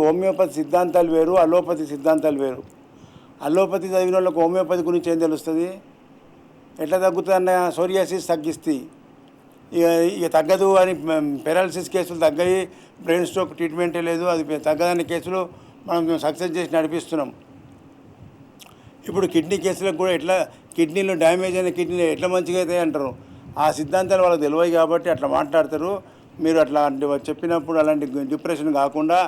Homeopathy సిద్ధాంతాలు వేరు, allopathy సిద్ధాంతాలు వేరు. అలోపతి చదివిన వాళ్ళకి హోమియోపతి గురించి ఏం తెలుస్తుంది? ఎట్లా తగ్గుతుందన్న సోరియాసిస్ తగ్గిస్తాయి, ఇక ఇక తగ్గదు అని పెరాలసిస్ కేసులు తగ్గాయి, బ్రెయిన్ స్ట్రోక్ ట్రీట్మెంటే లేదు, అది తగ్గదని కేసులు మనం సక్సెస్ చేసి నడిపిస్తున్నాం. ఇప్పుడు కిడ్నీ కేసులకు కూడా ఎట్లా కిడ్నీలో డ్యామేజ్ అయిన కిడ్నీలు ఎట్లా మంచిగా అవుతాయి అంటారు. ఆ సిద్ధాంతాలు వాళ్ళకి తెలియదు కాబట్టి అట్లా మాట్లాడతారు. మీరు అట్లా చెప్పినప్పుడు అలాంటి డిప్రెషన్ కాకుండా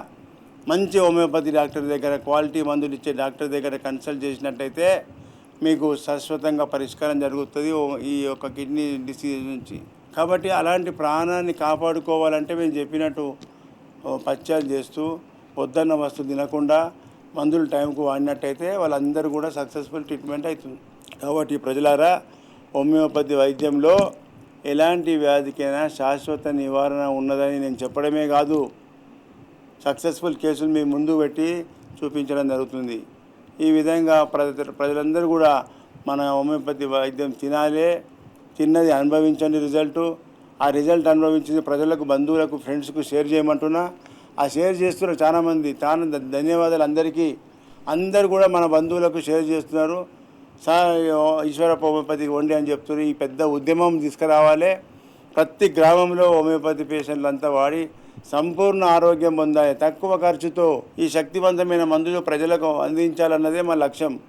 మంచి హోమియోపతి డాక్టర్ దగ్గర, క్వాలిటీ మందులు ఇచ్చే డాక్టర్ దగ్గర కన్సల్ట్ చేసినట్టయితే మీకు శాశ్వతంగా పరిష్కారం జరుగుతుంది ఈ యొక్క కిడ్నీ డిసీజ్ నుంచి. కాబట్టి అలాంటి ప్రాణాన్ని కాపాడుకోవాలంటే మేము చెప్పినట్టు పత్యాలు చేస్తూ పొద్దున్న వస్తువు తినకుండా మందులు టైంకు వాడినట్టయితే వాళ్ళందరూ కూడా సక్సెస్ఫుల్ ట్రీట్మెంట్ అవుతుంది. కాబట్టి ప్రజలారా, హోమియోపతి వైద్యంలో ఎలాంటి వ్యాధికైనా శాశ్వత నివారణ ఉన్నదని నేను చెప్పడమే కాదు, సక్సెస్ఫుల్ కేసులు మీ ముందు పెట్టి చూపించడం జరుగుతుంది. ఈ విధంగా ప్రజలందరూ కూడా మన హోమియోపతి వైద్యం తినాలి, తిన్నది అనుభవించండి రిజల్టు. ఆ రిజల్ట్ అనుభవించింది ప్రజలకు, బంధువులకు, ఫ్రెండ్స్కు షేర్ చేయమంటున్నా. ఆ షేర్ చేస్తున్నారు చాలామంది. ధన్యవాదాలు అందరికీ. అందరు కూడా మన బంధువులకు షేర్ చేస్తున్నారు. ఈశ్వరప్ప హోమియోపతికి వండి అని చెప్తున్నారు. ఈ పెద్ద ఉద్యమం తీసుకురావాలి. ప్రతి గ్రామంలో హోమియోపతి పేషెంట్లు అంతా వాడి సంపూర్ణ ఆరోగ్యం పొందాలి. తక్కువ ఖర్చుతో ఈ శక్తివంతమైన మందులు ప్రజలకు అందించాలన్నదే మా లక్ష్యం.